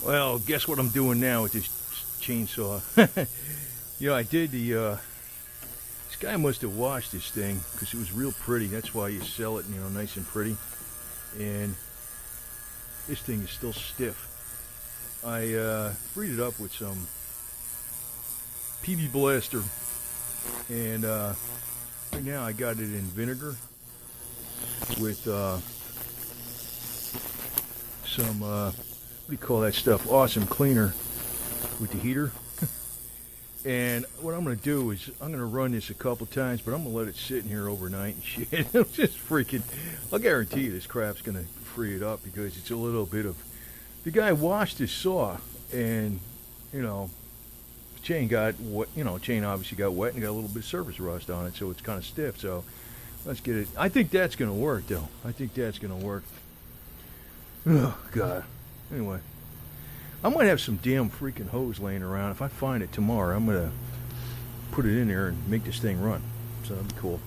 Well, guess what I'm doing now with this chainsaw? You know, I did the, this guy must have washed this thing because it was real pretty. That's why you sell it, you know, nice and pretty. And this thing is still stiff. I freed it up with some PB Blaster. And right now I got it in vinegar with some, what do you call that stuff? Awesome cleaner with the heater. And what I'm going to do is I'm going to run this a couple times, but I'm going to let it sit in here overnight and shit. I'm just freaking, I'll guarantee you this crap's going to free it up because it's a little bit of, the guy washed his saw and, you know, the chain got wet, you know, chain obviously got wet and got a little bit of surface rust on it, so it's kind of stiff. So let's get it. I think that's going to work, though. I think that's going to work. Oh, God. Anyway. I might have some damn freaking hose laying around. If I find it tomorrow, I'm going to put it in there and make this thing run. So that'd be cool.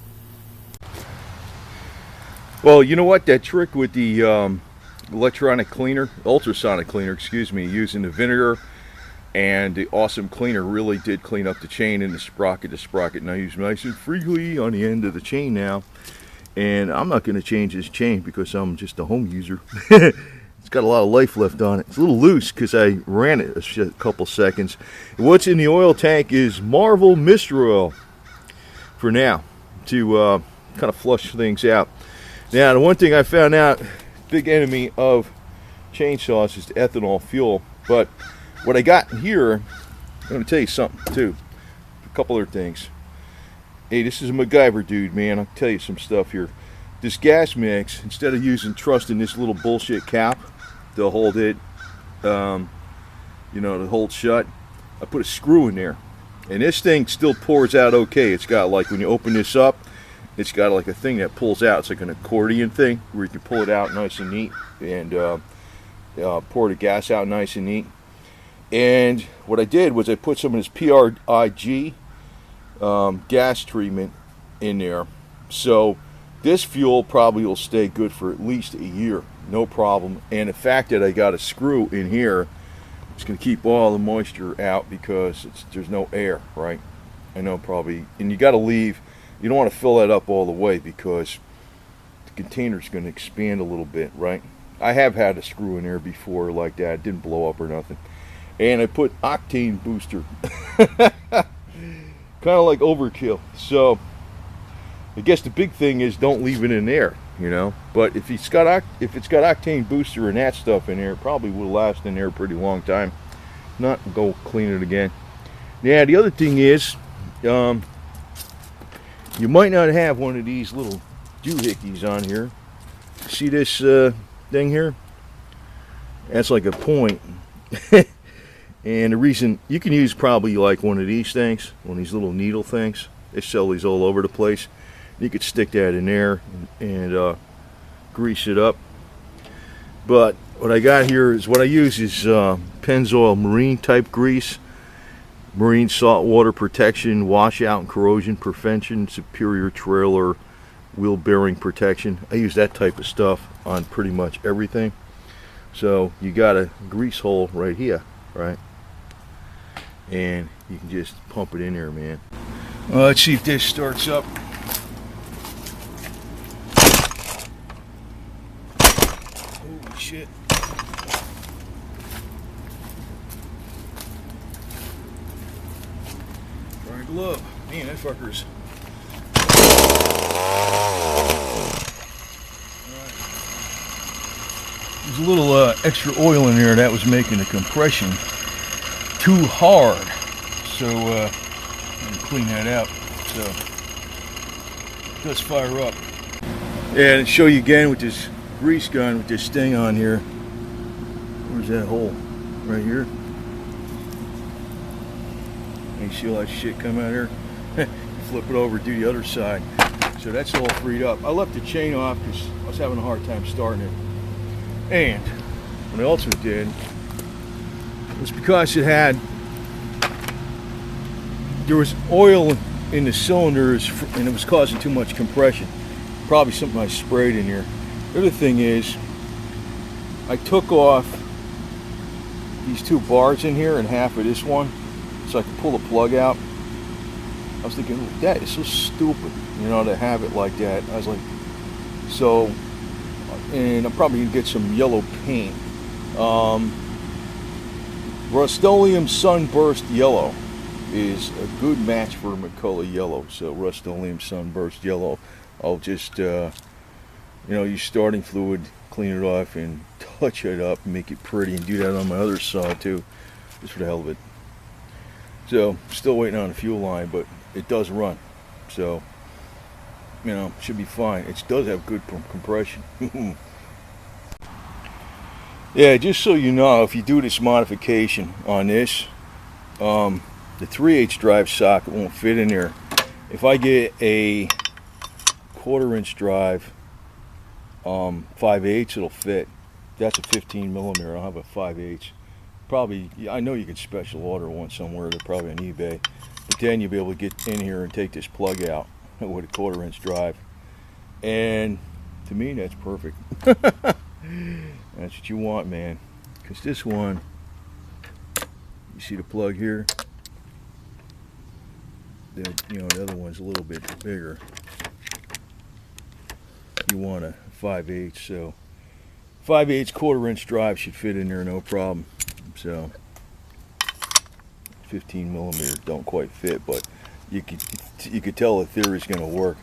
Well, you know what? That trick with the electronic cleaner, ultrasonic cleaner, excuse me, using the vinegar and the awesome cleaner really did clean up the chain and the sprocket. The sprocket now used nice and freely on the end of the chain now. And I'm not going to change this chain because I'm just a home user. It's got a lot of life left on it. It's a little loose because I ran it a couple seconds. What's in the oil tank is Marvel Mystery Oil for now to kind of flush things out. Now, the one thing I found out, big enemy of chainsaws is the ethanol fuel. But what I got here, I'm going to tell you something too. A couple other things. Hey, this is a MacGyver dude, man. I'll tell you some stuff here. This gas mix, instead of trusting this little bullshit cap to hold it, you know, to hold shut, I put a screw in there. And this thing still pours out okay. It's got, like, when you open this up, it's got like a thing that pulls out. It's like an accordion thing where you can pull it out nice and neat and pour the gas out nice and neat. And what I did was I put some of this PRIG gas treatment in there. So this fuel probably will stay good for at least a year, no problem. And the fact that I got a screw in here, it's going to keep all the moisture out because there's no air, right? I know probably, and you got to leave, you don't want to fill that up all the way because the container's going to expand a little bit, right? I have had a screw in there before like that, it didn't blow up or nothing. And I put octane booster, kind of like overkill. So I guess the big thing is don't leave it in there, you know. But if it's got octane booster and that stuff in there, it probably will last in there a pretty long time. Not go clean it again. Yeah, the other thing is, you might not have one of these little doohickeys on here. See this thing here? That's like a point. And the reason, you can use probably like one of these things, one of these little needle things. They sell these all over the place. You could stick that in there and grease it up. But what I got here is, what I use is Pennzoil marine type grease, marine saltwater protection, washout and corrosion prevention, superior trailer wheel bearing protection. I use that type of stuff on pretty much everything. So you got a grease hole right here, right? And you can just pump it in there, man. Well, let's see if this starts up. Holy shit. Try a glove. Man, that fucker's. There's a little extra oil in there that was making the compression too hard. So I'm gonna clean that out. So it does fire up. Yeah, and show you again with this grease gun with this thing on here. Where's that hole? Right here. You see all that shit come out here? Flip it over, do the other side. So that's all freed up. I left the chain off because I was having a hard time starting it. And what I also did was, because there was oil in the cylinders and it was causing too much compression. Probably something I sprayed in here. The other thing is, I took off these two bars in here and half of this one, so I can pull the plug out. I was thinking, that is so stupid, you know, to have it like that. I was like, so, and I'm probably gonna get some yellow paint. Rust-Oleum Sunburst Yellow is a good match for McCullough Yellow. So Rust-Oleum Sunburst Yellow, I'll just you know, use starting fluid, clean it off, and touch it up and make it pretty, and do that on my other saw too, just for the hell of it. So still waiting on a fuel line, but it does run, so you know, should be fine. It does have good compression. Yeah, just so you know, if you do this modification on this, the 3/8 drive socket won't fit in there. If I get a 1/4" drive 5/8, it'll fit. That's a 15mm. I'll have a 5/8. Probably, I know you can special order one somewhere. They're probably on eBay. But then you'll be able to get in here and take this plug out with a 1/4" drive. And to me, that's perfect. That's what you want, man. Because this one, you see the plug here? You know, the other one's a little bit bigger. You want a 5/8, so 5/8 1/4" drive should fit in there no problem. So 15mm don't quite fit, but you could tell the theory's going to work.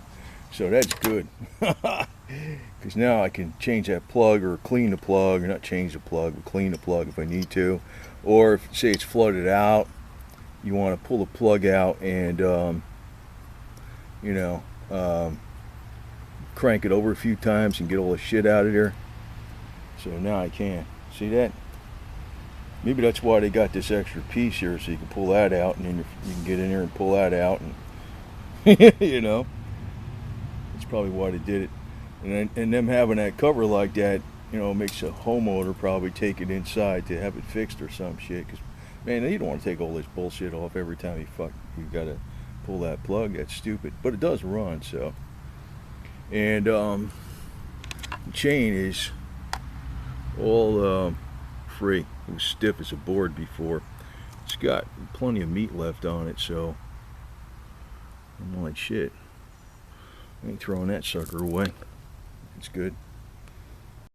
So that's good. Because now I can change that plug, or clean the plug, or not change the plug, but clean the plug if I need to. Or if, say, it's flooded out, you want to pull the plug out and you know, crank it over a few times and get all the shit out of there. So now I can. See that? Maybe that's why they got this extra piece here, so you can pull that out, and then you can get in there and pull that out, and you know, that's probably why they did it. And them having that cover like that, you know, makes a homeowner probably take it inside to have it fixed or some shit. Because, man, you don't want to take all this bullshit off every time you gotta pull that plug. That's stupid. But it does run, so. And the chain is all free. It was stiff as a board before. It's got plenty of meat left on it, so I'm like, shit, I ain't throwing that sucker away. It's good.